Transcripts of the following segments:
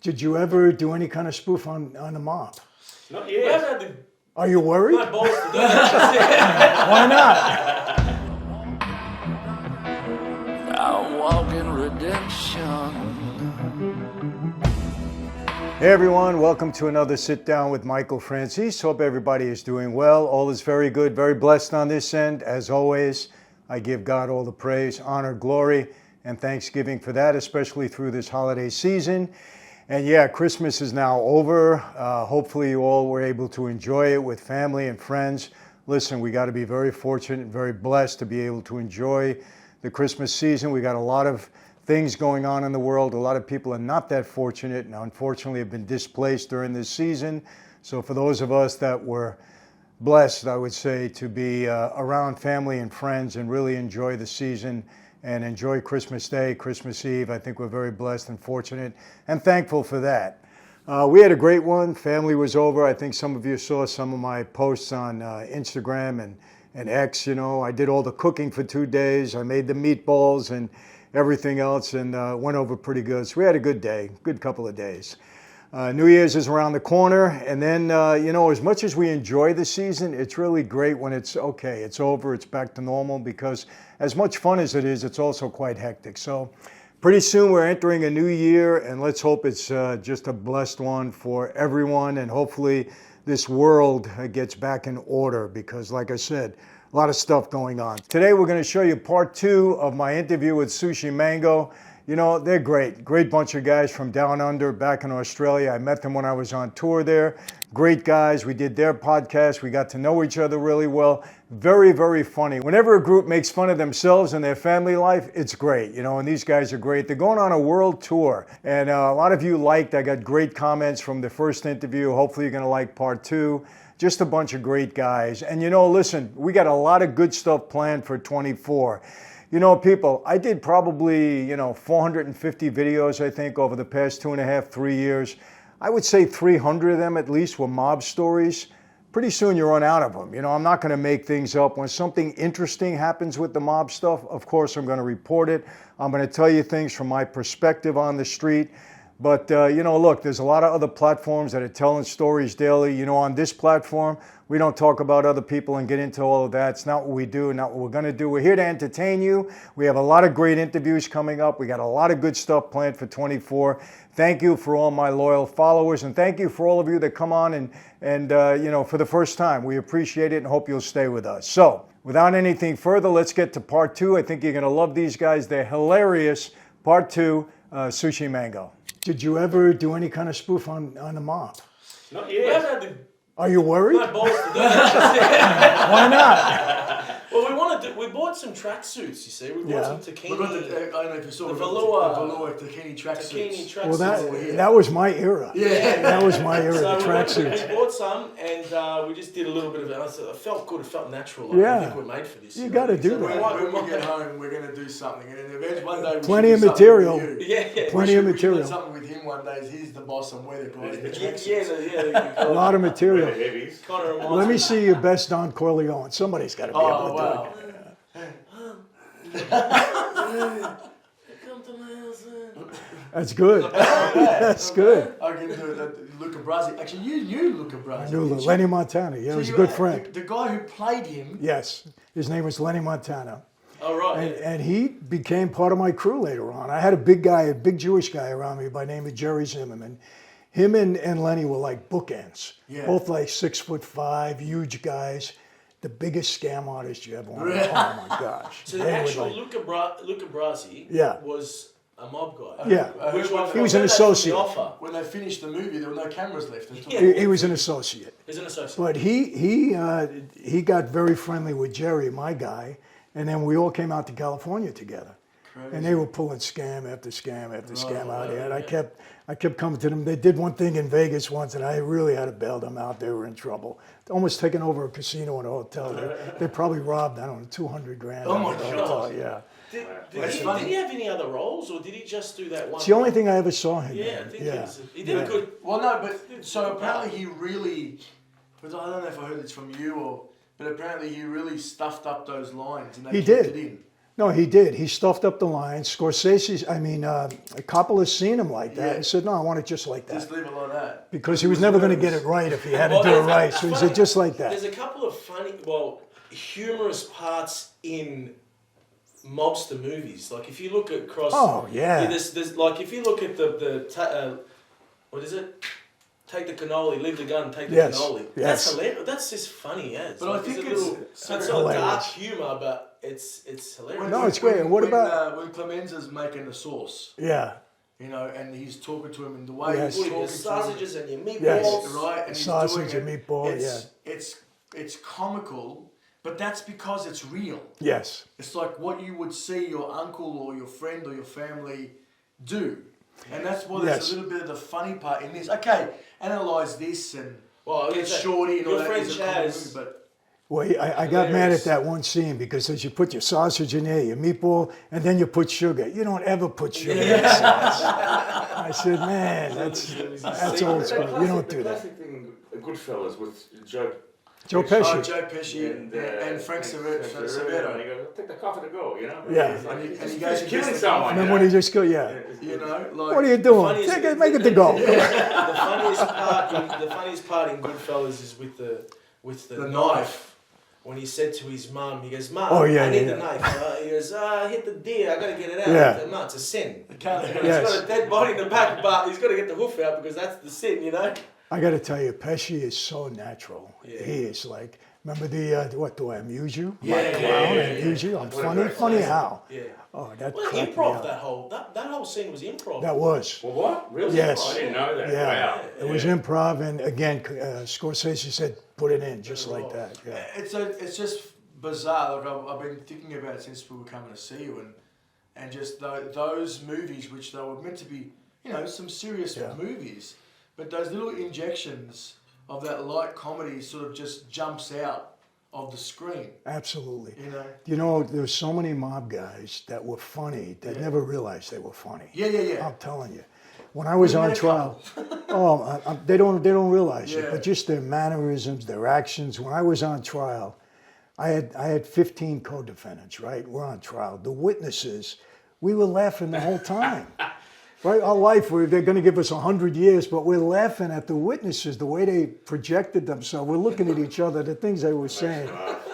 Did you ever do any kind of spoof on the mob? Not yet. Are you worried? My balls to do that. Why not? I walk in redemption. Hey everyone, welcome to another Sit Down with Michael Franzese. Hope everybody is doing well. All is very good, very blessed on this end. As always, I give God all the praise, honor, glory, and thanksgiving for that, especially through this holiday season. And yeah, Christmas is now over. Hopefully you all were able to enjoy it with family and friends. Listen, we got to be very fortunate and very blessed to be able to enjoy the Christmas season. We got a lot of things going on in the world. A lot of people are not that fortunate and unfortunately have been displaced during this season. So for those of us that were blessed, I would say, to be around family and friends and really enjoy the season and enjoy Christmas Day, Christmas Eve, I think we're very blessed and fortunate and thankful for that. We had a great one. Family was over. I think some of you saw some of my posts on Instagram and X. You know, I did all the cooking for 2 days. I made the meatballs and everything else, and went over pretty good. So we had a good day, good couple of days. New Year's is around the corner, and then, you know, as much as we enjoy the season, it's really great when it's okay, it's over, it's back to normal, because as much fun as it is, it's also quite hectic. So pretty soon we're entering a new year, and let's hope it's just a blessed one for everyone, and hopefully this world gets back in order, because like I said, a lot of stuff going on. Today we're going to show you part 2 of my interview with Sushi Mango. You know, they're great bunch of guys from down under back in Australia. I met them when I was on tour there. Great guys. We did their podcast. We got to know each other really well. Very, very funny. Whenever a group makes fun of themselves and their family life, it's great. You know, and these guys are great. They're going on a world tour. And a lot of you liked. I got great comments from the first interview. Hopefully you're going to like part 2. Just a bunch of great guys. And you know, listen, we got a lot of good stuff planned for 24. You know, people, I did probably, 450 videos, I think, over the past 2.5, 3 years. I would say 300 of them at least were mob stories. Pretty soon you run out of them. You know, I'm not going to make things up. When something interesting happens with the mob stuff, of course I'm going to report it. I'm going to tell you things from my perspective on the street. But, look, there's a lot of other platforms that are telling stories daily. You know, on this platform, we don't talk about other people and get into all of that. It's not what we do, not what we're going to do. We're here to entertain you. We have a lot of great interviews coming up. We got a lot of good stuff planned for 24. Thank you for all my loyal followers, and thank you for all of you that come on and for the first time. We appreciate it and hope you'll stay with us. So, without anything further, let's get to part 2. I think you're going to love these guys. They're hilarious. Part 2, Sushi Mango. Did you ever do any kind of spoof on the mob? Not yet. Are you worried? My balls to do that. Why not? Well, we bought some tracksuits, you see. We bought some Takini. We got the, I don't know if you saw the the velour Takini tracksuits. Takini tracksuits. Well, that was my era. Yeah. That was my era, So the tracksuits. we bought some, and we just did a little bit of it. It felt good, it felt natural. Like, Yeah. I think we're made for this. You got to do So that. When we get home, we're going to do something. And eventually one day we Plenty should of do something material. with you. Yeah. Plenty of We should do material. something with him one day. He's the boss and we're the guys in the Yeah. tracksuits. A lot of material. Kind of reminds Let me see your best Don Corleone. Somebody's got to be able to do wow. it. Come to my house. That's good. That's good. I can do that. Luca Brasi. Actually, you knew Luca Brasi. I knew didn't you? Lenny Montana. Yeah, he was a you- good friend. The guy who played him. Yes, his name was Lenny Montana. Oh, right. And he became part of my crew later on. I had a big Jewish guy around me by the name of Jerry Zimmerman. Him and Lenny were like bookends. Yeah. Both like 6'5", huge guys. The biggest scam artist you ever want to. Oh my gosh. So They the were actual like- Luca Brasi Yeah. was a mob guy. Yeah. Which one? He was an associate. When they finished the movie, there were no cameras left. They took He was an associate. He's an associate. But he got very friendly with Jerry, my guy, and then we all came out to California together. Crazy. And they were pulling scam after scam after scam out here. And I kept coming to them. They did one thing in Vegas once, and I really had to bail them out. They were in trouble. Almost taking over a casino and a hotel. They probably robbed, I don't know, 200 grand. Oh my out of the God. hotel, yeah. Did he have any other roles, or did he just do that one? It's the only thing I ever saw him Yeah, I in. think Yeah. he did a good. Well, no, but so apparently he really. But I don't know if I heard this from you but apparently he really stuffed up those lines and they He kept did. it in. No, he did. He stuffed up the lines. Coppola seen him like that and said, no, I want it just like that. Just leave it like that. Because he was never going to get it right if he had to do it right. So he said, just like that. There's a couple of humorous parts in mobster movies. Like if you look across... Oh, yeah. There's like if you look at what is it? Take the cannoli, leave the gun, take the cannoli. Yes. That's hilarious. That's just funny as. But I think it's sort of dark humour, but it's hilarious. No, it's great. And what about when Clemenza's making the sauce? Yeah. You know, and he's talking to him in the way Yes. he's Putting talking your to him. sausages and your meatballs. Yes. Right, and Sausage he's doing and meatball, It's comical, but that's because it's real. Yes. It's like what you would see your uncle or your friend or your family do. And that's why there's a little bit of the funny part in this. Okay, analyse this and get shorty and all that. Friend Is a comedy Chaz. movie, but Well, I got mad at that one scene because as you put your sausage in there, your meatball, and then you put sugar. You don't ever put sugar in sauce. I said, man, that's old school. You don't do The that. classic thing, Goodfellas with Joe Joe Pesci. Joe Pesci and Frank Severo. And Savero. he goes, take the coffee to go, you know? Yeah. And he goes killing someone. And then when he just go, yeah. You know, like... What are you doing? Take it, make it to go. The funniest part in Goodfellas is with the knife. When he said to his mum, he goes, "Mum, I need the knife." He goes, "I hit the deer. I got to get it out." Yeah. No, it's a sin. He's Yes. got a dead body in the back, but he's got to get the hoof out because that's the sin, you know. I got to tell you, Pesci is so natural. Yeah. He is like, remember the, what, do I amuse you? Yeah, My clown, amuse you? I'm funny? Funny how? Yeah. Oh, that Well, cracked me improv. up. That whole scene was improv. That was. Well, what? Really? Yes. Oh, I didn't know that. Yeah. Wow. It was improv, and again, Scorsese said, put it in just like that. Yeah. It's just bizarre. Like I've been thinking about it since we were coming to see you, and just those movies, which they were meant to be, you know, some serious movies, but those little injections of that light comedy sort of just jumps out of the screen. Absolutely. You know, There's so many mob guys that were funny that never realized they were funny. Yeah. I'm telling you. When I was on trial, they don't realize it, but just their mannerisms, their actions. When I was on trial, I had 15 co-defendants, right? We're on trial. The witnesses, we were laughing the whole time. Right? Our life, they're going to give us 100 years, but we're laughing at the witnesses, the way they projected themselves. We're looking at each other, the things they were saying.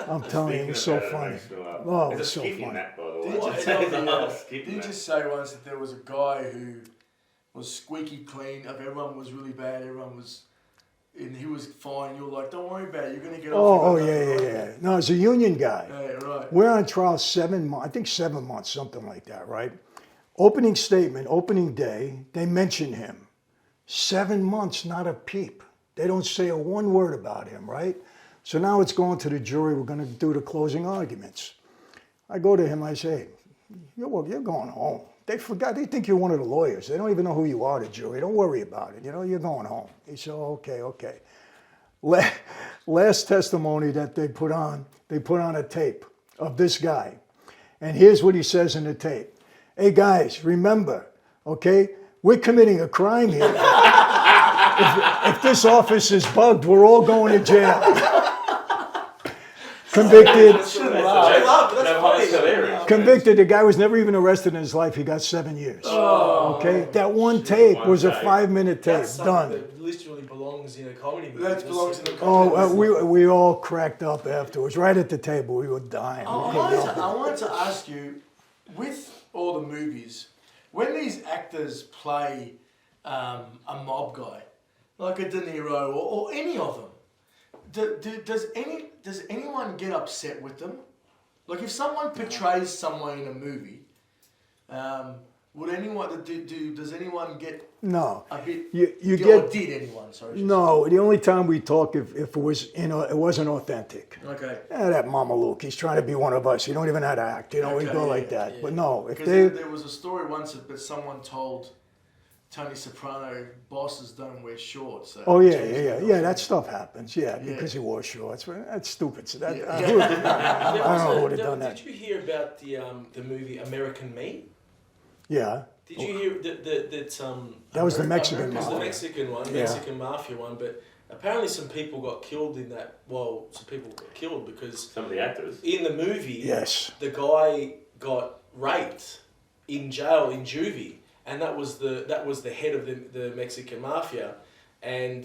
I'm telling you, it was so funny. Oh, it was so funny. That, by the way. Did you just say once that there was a guy who was squeaky clean, if everyone was really bad, and he was fine, you're like, don't worry about it, you're going to get off. Oh, yeah. No, it's a union guy. Yeah, right. We're on trial 7 months, I think 7 months, something like that, right? Opening statement, opening day, they mention him. 7 months, not a peep. They don't say a one word about him, right? So now it's going to the jury. We're going to do the closing arguments. I go to him, I say, you're going home. They forgot. They think you're one of the lawyers. They don't even know who you are, the jury. Don't worry about it. You're going home. He said, okay. Last testimony that they put on a tape of this guy. And here's what he says in the tape. Hey, guys, remember, okay, we're committing a crime here. If this office is bugged, we're all going to jail. Convicted. Convicted. The guy was never even arrested in his life. He got 7 years. Okay? That one tape was a 5-minute tape. That's Done. that literally belongs in a comedy movie. That belongs in the comedy Oh, we all cracked up afterwards. Right at the table. We were dying. I wanted to ask you, with all the movies, when these actors play a mob guy, like a De Niro or any of them, does anyone get upset with them? Like if someone portrays someone in a movie, would anyone does anyone get No. a bit? You or get did anyone? Sorry. no. The only time we talk if it was it wasn't authentic. Okay. That Mama Luke, he's trying to be one of us. You don't even know how to act. We go like that. yeah. But no, if Because they there was a story once that someone told Tony Soprano, bosses don't wear shorts. So yeah, that stuff happens. Yeah, because he wore shorts. That's stupid. So that, I don't know who would have done that. Did you hear about the movie American Me? Yeah. Did you hear That was the Mexican It was the mafia. Mexican one, Yeah. Mexican mafia one, but apparently some people got killed in that. Well, some people got killed because Some of the actors. in the movie, Yes. the guy got raped in jail in juvie, and that was the head of the Mexican mafia, and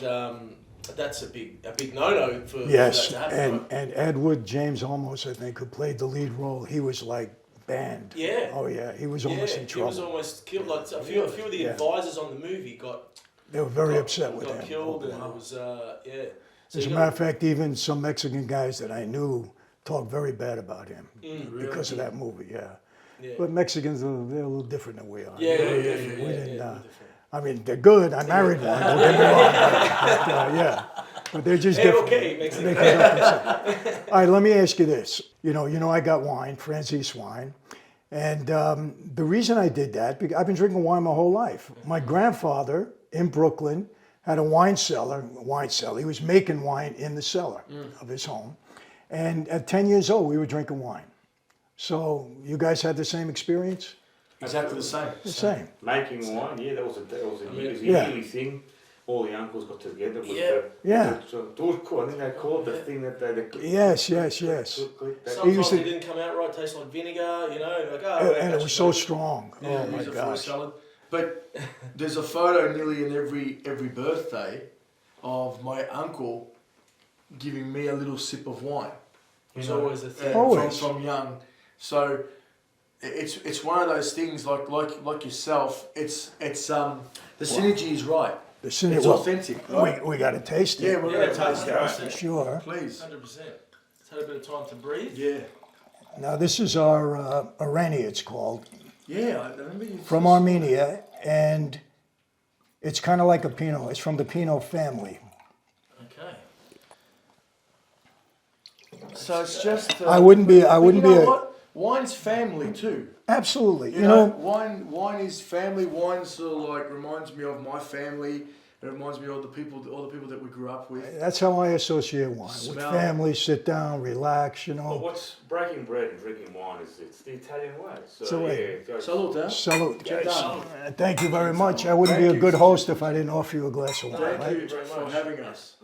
that's a big no-no for Yes, that to happen. and Edward James Olmos, I think, who played the lead role, he was like banned. Yeah. Oh yeah, he was almost in trouble. He was almost killed. Like a few of the advisors on the movie They were very upset with him. Got killed, and it was So As a matter of fact, even some Mexican guys that I knew talked very bad about him because of that movie. Yeah. But Mexicans, they're a little different than we are. Yeah, We didn't. I mean, they're good. I married one. Don't get me wrong. But they're just different. Okay, Mexican. All right, let me ask you this. You know, I got wine, Franzese wine, and the reason I did that, because I've been drinking wine my whole life. My grandfather in Brooklyn had a wine cellar. He was making wine in the cellar of his home, and at 10 years old, we were drinking wine. So you guys had the same experience? Exactly the same. The same. Making wine, that was a yearly thing. All the uncles got together with the turco, I think they called the thing that they Yes. Sometimes it didn't come out right, tastes like vinegar, and it was so strong. Oh my gosh. Salad. But there's a photo nearly in every birthday of my uncle giving me a little sip of wine. It's always a thing. From young. So it's one of those things like yourself. It's the synergy is right. It's authentic. Right? We got to taste it. Yeah, we're going to taste it. Sure. Please. 100%. It's had a bit of time to breathe. Yeah. Now this is our Areni, it's called. Yeah, I remember you. From Armenia, and it's kind of like a Pinot. It's from the Pinot family. Okay. So it's just. I wouldn't be. What? Wine's family too. Absolutely. You know, wine is family. Wine sort of like reminds me of my family. It reminds me of all the people that we grew up with. That's how I associate wine. With family, sit down, relax, Well, what's breaking bread and drinking wine it's the Italian way. So Salute, Salute. Thank you very much. I wouldn't be a good host if I didn't offer you a glass of wine. Thank you for having us.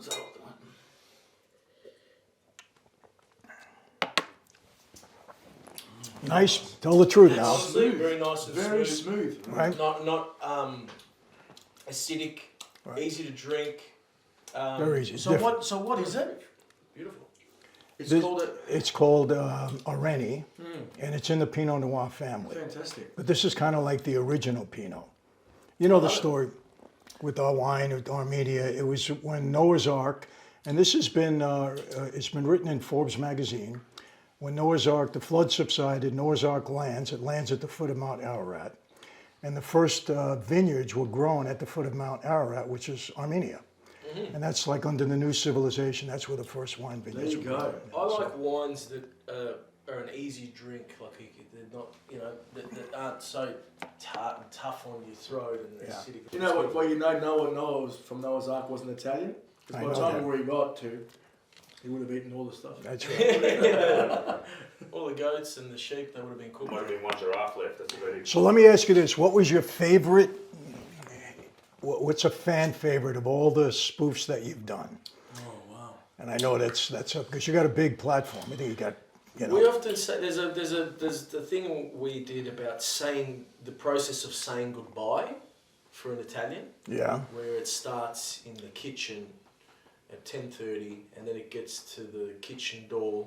Nice. Tell the truth now. Smooth, very nice and very smooth. Right. Not acidic, easy to drink. Very easy. So what is it? Beautiful. It's called Areni, and it's in the Pinot Noir family. Fantastic. But this is kind of like the original Pinot. You know the story with our wine, with Armenia. It was when Noah's Ark, and this has been it's been written in Forbes magazine. When Noah's Ark, the flood subsided, Noah's Ark lands. It lands at the foot of Mount Ararat, and the first vineyards were grown at the foot of Mount Ararat, which is Armenia. And that's like under the new civilization. That's where the first wine vineyards were grown. I like wines that are an easy drink. Like they're not, that aren't so tart and tough on your throat and acidic. You know what? Well, Noah was from Noah's Ark wasn't Italian. Because by the time where he got to, he would have eaten all the stuff. That's right. All the goats and the sheep, they would have been cooked. Might have been one giraffe left. That's about it. So let me ask you this: what was your favorite? What's a fan favorite of all the spoofs that you've done? Oh wow! And I know that's because you got a big platform. I think you got. We often say there's the thing we did about saying the process of saying goodbye for an Italian. Yeah. Where it starts in the kitchen at 10:30, and then it gets to the kitchen door,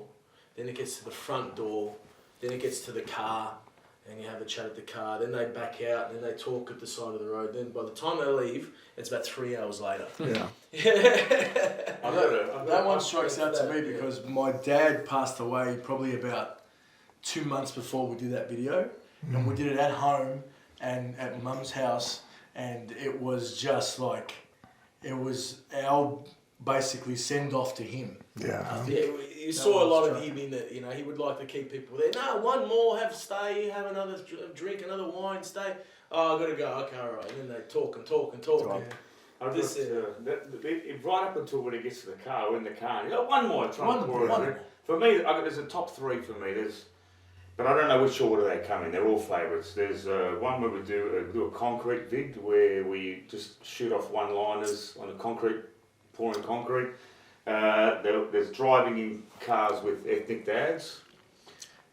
then it gets to the front door, then it gets to the car, and you have a chat at the car. Then they back out, and then they talk at the side of the road. Then by the time they leave, it's about 3 hours later. Yeah. That one strikes out to me because my dad passed away probably about 2 months before we did that video, and we did it at home and at Mum's house, and it was just like it was our basically send off to him. Yeah. You saw a lot of him in it. He would like to keep people there. No, one more, stay, have another drink, another wine, stay. Oh, I gotta go. Okay, all right. And then they talk and talk and talk. Right up until when he gets to the car, we're in the car. One more. For me, there's a top three for me. But I don't know which order they come in. They're all favourites. There's one where we do a concrete vid where we just shoot off one-liners on the concrete, pouring concrete. There's driving in cars with ethnic dads.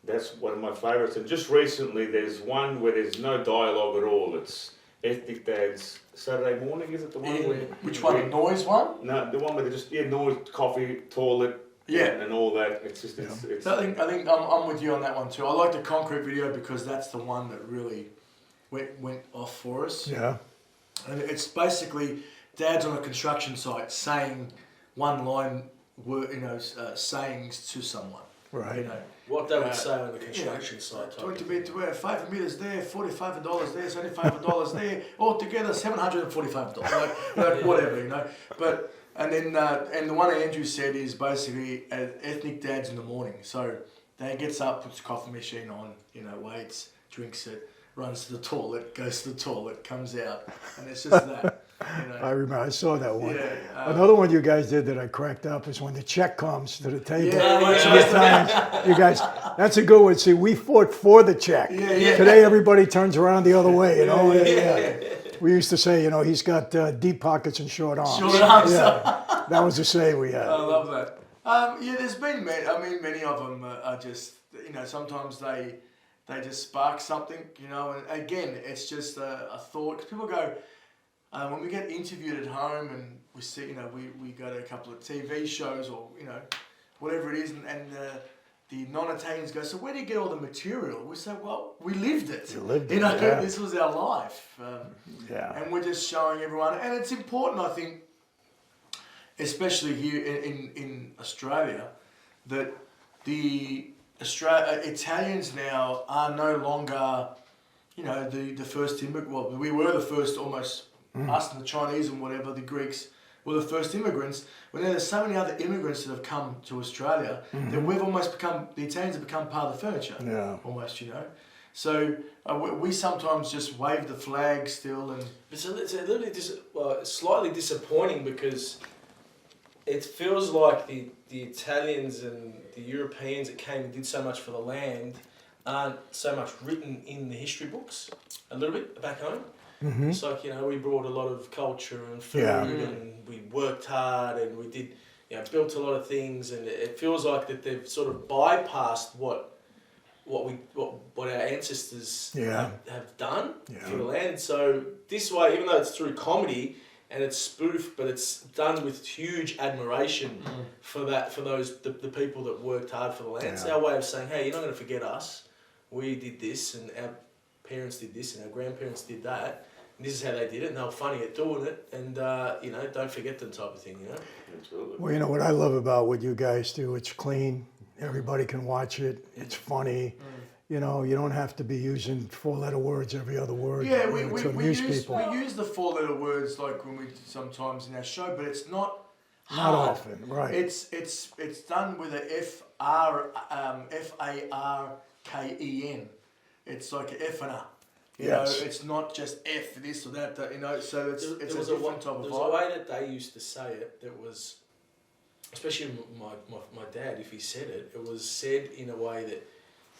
That's one of my favourites. And just recently, there's one where there's no dialogue at all. It's Ethnic Dad's Saturday Morning, is it the one? Where, Which one? The noise one? No, the one where they just noise, coffee, toilet, and all that. It's just it's I think I'm with you on that one too. I like the concrete video because that's the one that really went off for us. Yeah. And it's basically dads on a construction site saying one line, sayings to someone. Right. You know, What they would say on the construction site. Type 20 meters 5 meters there, $45 there, $75 there, altogether $745. Like whatever, you know. But and the one Andrew said is basically ethnic dads in the morning. So dad gets up, puts the coffee machine on, waits, drinks it, runs to the toilet, goes to the toilet, comes out, and it's just that. I remember, I saw that one. Yeah, Another one you guys did that I cracked up is when the check comes to the table. Yeah. Sometimes you guys, that's a good one. See, we fought for the check. Yeah. Today everybody turns around the other way, Yeah. We used to say, he's got deep pockets and short arms. Short arms. Yeah. That was the saying we had. I love that. There's been many of them are just, sometimes they just spark something, and again, it's just a thought. 'Cause people go, when we get interviewed at home and we see, we go to a couple of TV shows or, whatever it is, and the non-Italians go, so where do you get all the material? We say, well, we lived it. You lived it, yeah. This was our life. And we're just showing everyone. And it's important, I think, especially here in Australia, that the Italians now are no longer, the first immigrant. Well, we were the first almost, us and the Chinese and whatever, the Greeks were the first immigrants. Well, now there's so many other immigrants that have come to Australia that we've almost become, the Italians have become part of the furniture. Yeah. Almost, So we sometimes just wave the flag still and... It's a little bit slightly disappointing because it feels like the Italians and the Europeans that came and did so much for the land aren't so much written in the history books a little bit back home. Mm-hmm. It's like, we brought a lot of culture and food and we worked hard and we did, built a lot of things, and it feels like that they've sort of bypassed what our ancestors have done for the land. So this way, even though it's through comedy and it's spoof, but it's done with huge admiration for the people that worked hard for the land. It's our way of saying, hey, you're not going to forget us. We did this, and our parents did this, and our grandparents did that. And this is how they did it, and they were funny at doing it, and don't forget them type of thing, Absolutely. Well, what I love about what you guys do, it's clean. Everybody can watch it. It's funny. You don't have to be using 4-letter words every other word. Yeah, to amuse people. We use the 4-letter words like when we sometimes in our show, but it's not Not hard. often, right? It's done with a FARKEN. It's like an F and A. It's not just F this or that. So it's a different type of vibe. There was a way that they used to say it that was, especially my dad, if he said it, it was said in a way that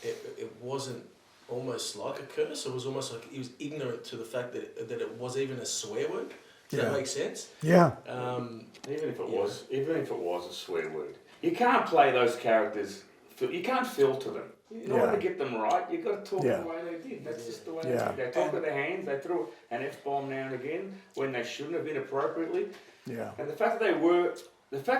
it wasn't almost like a curse. It was almost like he was ignorant to the fact that it was even a swear word. Does that make sense? Yeah. Even if it was a swear word, you can't play those characters. You can't filter them. In order to get them right, you've got to talk the way they did. That's just the way they did. They talk with their hands. They threw an F-bomb now and again when they shouldn't have been appropriately. Yeah. And the fact that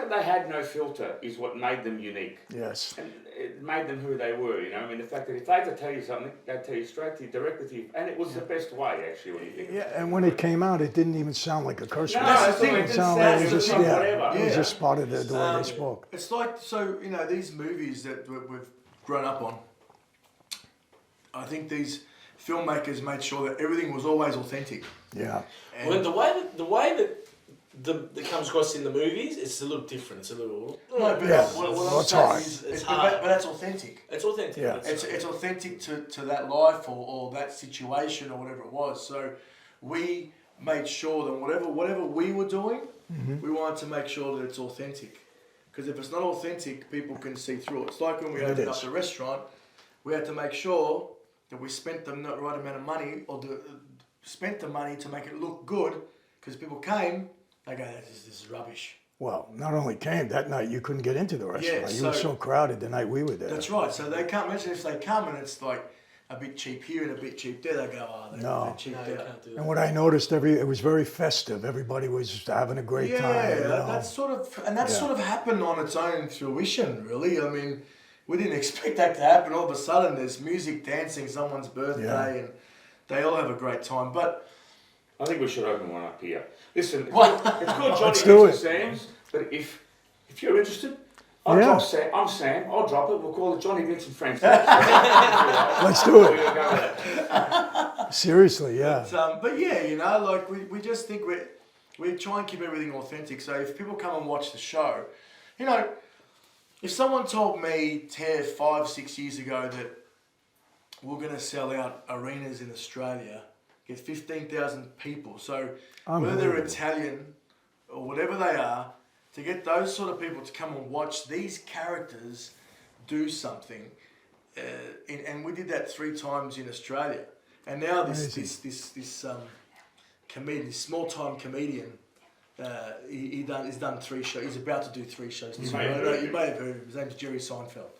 they had no filter is what made them unique. Yes. And it made them who they were, the fact that if they had to tell you something, they'd tell you straight to you, directly to you. And it was the best way, actually, when you think about it. Yeah, and when it came out, it didn't even sound like a curse word. No, it sounded like it was just, whatever. It was just part of the way they spoke. It's like, these movies that we've grown up on, I think these filmmakers made sure that everything was always authentic. Yeah. Well, the way that comes across in the movies, it's a little different. It's a little... No, but it's hard. It's hard. But that's authentic. It's authentic. Yeah. It's authentic to that life or that situation or whatever it was. So we made sure that whatever we were doing, we wanted to make sure that it's authentic. Because if it's not authentic, people can see through it. It's like when we opened up the restaurant, we had to make sure that we spent the right amount of money or spent the money to make it look good. Because people came, they go, this is rubbish. Well, not only came that night, you couldn't get into the restaurant. You were so crowded the night we were there. That's right. So they can't mention if they come and it's like a bit cheap here and a bit cheap there. They go, they're cheap there. Can't do that. And what I noticed, it was very festive. Everybody was having a great time. You know? That's sort of happened on its own fruition, really. I mean, we didn't expect that to happen. All of a sudden, there's music, dancing, someone's birthday, and they all have a great time. But I think we should open one up here. Listen, it's called Let's Johnny do Mix it. and Sam's, but if you're interested, I'll drop Sam. I'm Sam. I'll drop it. We'll call it Johnny Mix and Franzese. Let's do it. Seriously, yeah. But yeah, you know, like we just think we try and keep everything authentic. So if people come and watch the show, you know, if someone told me 5-6 years ago that we're going to sell out arenas in Australia, get 15,000 people, so whether they're Italian or whatever they are, to get those sort of people to come and watch these characters do something, and we did that 3 times in Australia, and now this comedian, this small time comedian, he's done 3 shows. He's about to do 3 shows. You may have heard of him. His name's Jerry Seinfeld.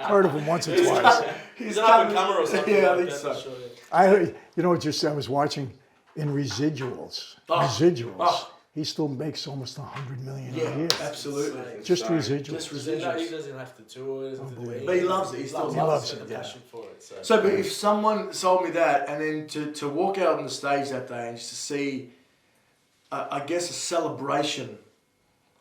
Heard of him once or twice. He's an up and comer or something. Yeah, I like think that, so. sure, yeah. I heard, you know, I was watching in Residuals. He still makes almost 100 million a year. Absolutely. Just Residuals. Just No, Residuals. he doesn't have to tour. He doesn't have to do anything. But he loves it. He still loves it. The passion for it. So, but if someone sold me that, and then to walk out on the stage that day and just to see, I guess, a celebration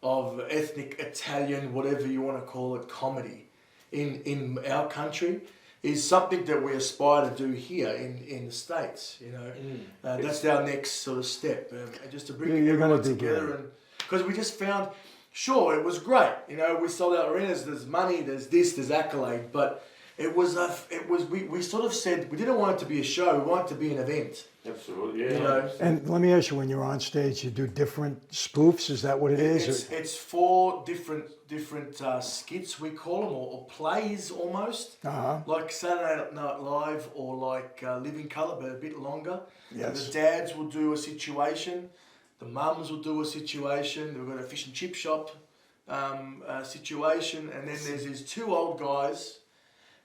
of ethnic Italian, whatever you want to call it, comedy in our country is something that we aspire to do here in the States. You know, that's our next sort of step, just to bring everyone together, and because we just found, sure, it was great. You know, we sold out arenas. There's money. There's this. There's accolade, but we sort of said we didn't want it to be a show. We wanted it to be an event. Absolutely, yeah. You know, And let me ask you, when you're on stage, you do different spoofs? Is that what it is? it's 4 different skits, we call them, or plays almost, like Saturday Night Live or like Living Colour, but a bit longer. Yes. The dads will do a situation, the mums will do a situation. We've got a fish and chip shop situation, and then there's these 2 old guys.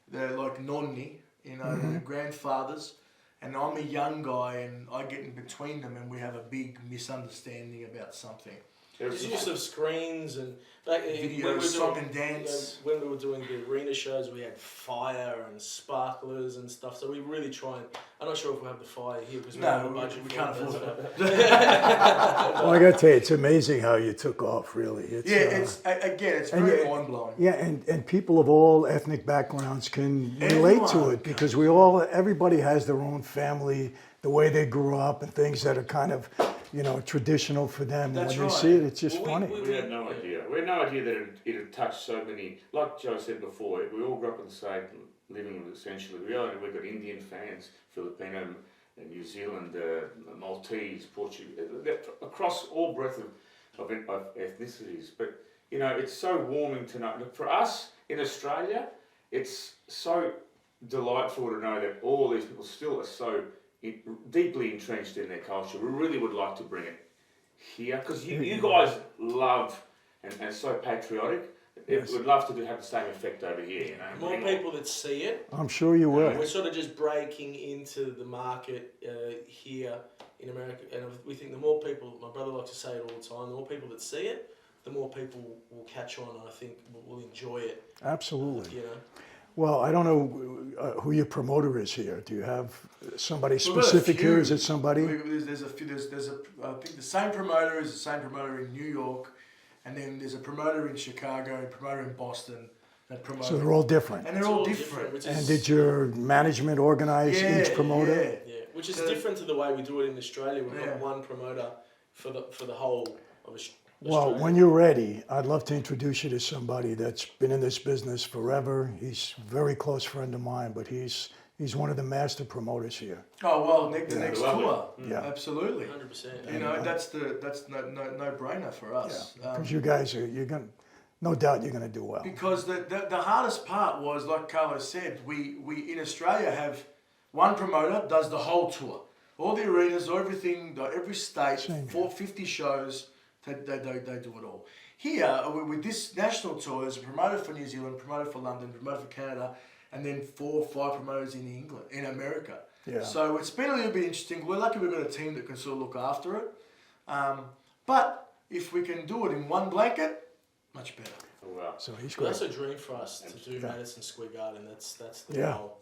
They're like nonni, you know, they're grandfathers. And I'm a young guy, and I get in between them, and we have a big misunderstanding about something. Just use of screens and Video, song and dance. When we were doing the arena shows, we had fire and sparklers and stuff. So we really try and. I'm not sure if we have the fire here because we don't have a budget. We can't afford it. Well, I got to tell you, it's amazing how you took off, really. It's very mind blowing. Yeah, and people of all ethnic backgrounds can relate to it because everybody has their own family, the way they grew up, and things that are kind of, you know, traditional for them. That's and when right. they see it, it's just funny. We had no idea. We had no idea that it had touched so many. Like Joe said before, we all grew up in the same living room, essentially. We've got Indian fans, Filipino, New Zealand, Maltese, Portuguese, across all breadth of ethnicities. But, you know, it's so warming to know. For us in Australia, it's so delightful to know that all these people still are so deeply entrenched in their culture. We really would like to bring it here because you guys love and so patriotic. Yes. We'd love to have the same effect over here. You know, More people that see it. I'm sure you will. We're sort of just breaking into the market here in America, and we think the more people, my brother likes to say it all the time, the more people that see it, the more people will catch on, and I think will enjoy it. Absolutely. You know. Well, I don't know who your promoter is here. Do you have somebody specific here? Is it somebody? There's a few. I think the same promoter is the same promoter in New York, and then there's a promoter in Chicago, a promoter in Boston, and a promoter. So they're all different. And they're all different. And did your management organize each promoter? Yeah, which is different to the way we do it in Australia. We've got one promoter for the whole of Australia. Well, when you're ready, I'd love to introduce you to somebody that's been in this business forever. He's a very close friend of mine, but he's one of the master promoters here. Oh well, the next tour. Yeah, absolutely. 100%. You know, that's no brainer for us. Because you guys you're gonna, no doubt you're gonna do well. Because the hardest part was, like Carlos said, we in Australia have one promoter does the whole tour, all the arenas, everything, every state, 450 shows. They do it all. Here, with this national tour, there's a promoter for New Zealand, promoter for London, promoter for Canada, and then 4 or 5 promoters in America. Yeah. So it's been a little bit interesting. We're lucky we've got a team that can sort of look after it. But if we can do it in one blanket, much better. Wow. So he's Well, great. that's a dream for us to do Madison Square Garden. That's the Yeah. goal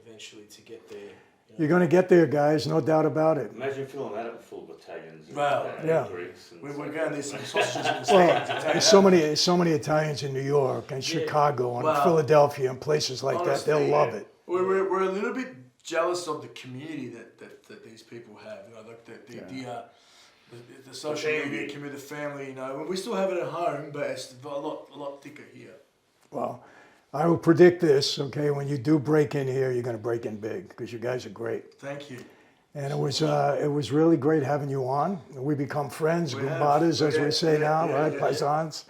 eventually to get there. You're going to get there, guys. No doubt about it. Imagine filling that up full of Italians. And, Well, yeah. Greeks and We're so going forth. there's some sausages and Well, steaks. there's so many Italians in New York and Chicago and Well, Philadelphia and places like that. They'll honestly, love it. We're a little bit jealous of the community that these people have. You know, like the social media community, the family. You know, we still have it at home, but it's a lot thicker here. Well, I will predict this, okay? When you do break in here, you're going to break in big because you guys are great. Thank you. And it was really great having you on. We become friends, We have. gumbadas, as Yeah, we say yeah, now, yeah, right? yeah. Paisans.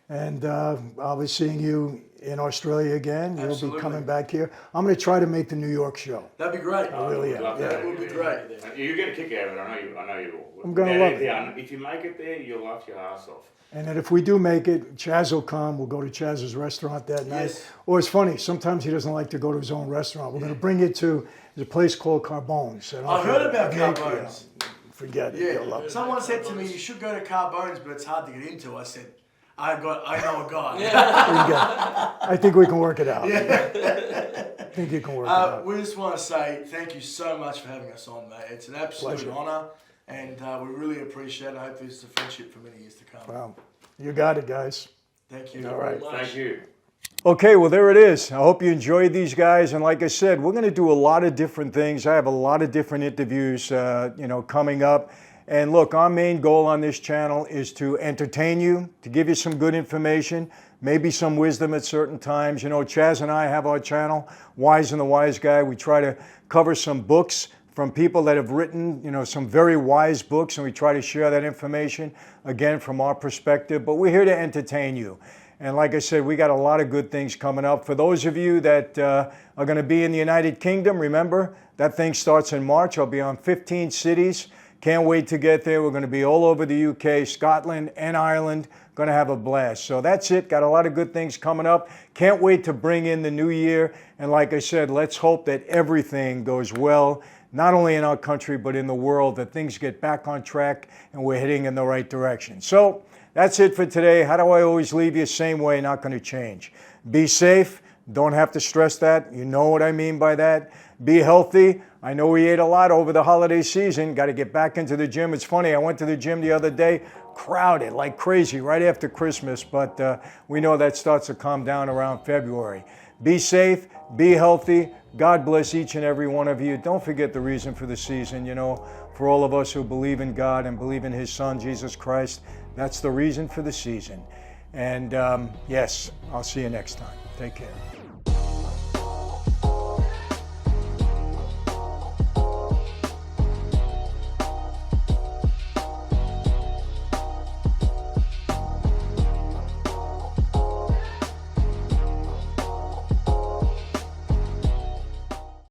And I'll be seeing you in Australia again. You'll Absolutely. be coming back here. I'm going to try to make the New York show. That'd be great. I really We'd am. love Yeah. that. That would be great. You get a kick out of it. I know you will. I'm gonna love it. If you make it there, you'll laugh your ass off. And then if we do make it, Chaz will come. We'll go to Chaz's restaurant that night. Yes. Or it's funny, sometimes he doesn't like to go to his own restaurant. We're going to bring you to there's a place called Carbone's. I heard about Carbone's. Forget it. You'll love Yeah. it. Someone said to me, "You should go to Carbone's, but it's hard to get into." I said, "I know a guy." There you go. I think we can work it out. I think you can work it out. We just want to say thank you so much for having us on, mate. It's an absolute Pleasure. honour, and we really appreciate it. I hope this is a friendship for many years to come. Wow. You got it, guys. Thank you. All right. Thank you. Okay, well, there it is. I hope you enjoyed these guys. And like I said, we're going to do a lot of different things. I have a lot of different interviews, coming up. And look, our main goal on this channel is to entertain you, to give you some good information, maybe some wisdom at certain times. You know, Chaz and I have our channel, Wise and the Wise Guy. We try to cover some books from people that have written, some very wise books, and we try to share that information, again, from our perspective. But we're here to entertain you. And like I said, we got a lot of good things coming up. For those of you that are going to be in the United Kingdom, remember, that thing starts in March. I'll be on 15 cities. Can't wait to get there. We're going to be all over the UK, Scotland, and Ireland. Going to have a blast. So that's it. Got a lot of good things coming up. Can't wait to bring in the new year. And like I said, let's hope that everything goes well, not only in our country, but in the world, that things get back on track and we're heading in the right direction. So that's it for today. How do I always leave you? Same way, not going to change. Be safe. Don't have to stress that. You know what I mean by that. Be healthy. I know we ate a lot over the holiday season. Got to get back into the gym. It's funny, I went to the gym the other day, crowded like crazy right after Christmas, but we know that starts to calm down around February. Be safe. Be healthy. God bless each and every one of you. Don't forget the reason for the season, for all of us who believe in God and believe in His Son, Jesus Christ. That's the reason for the season. And yes, I'll see you next time. Take care.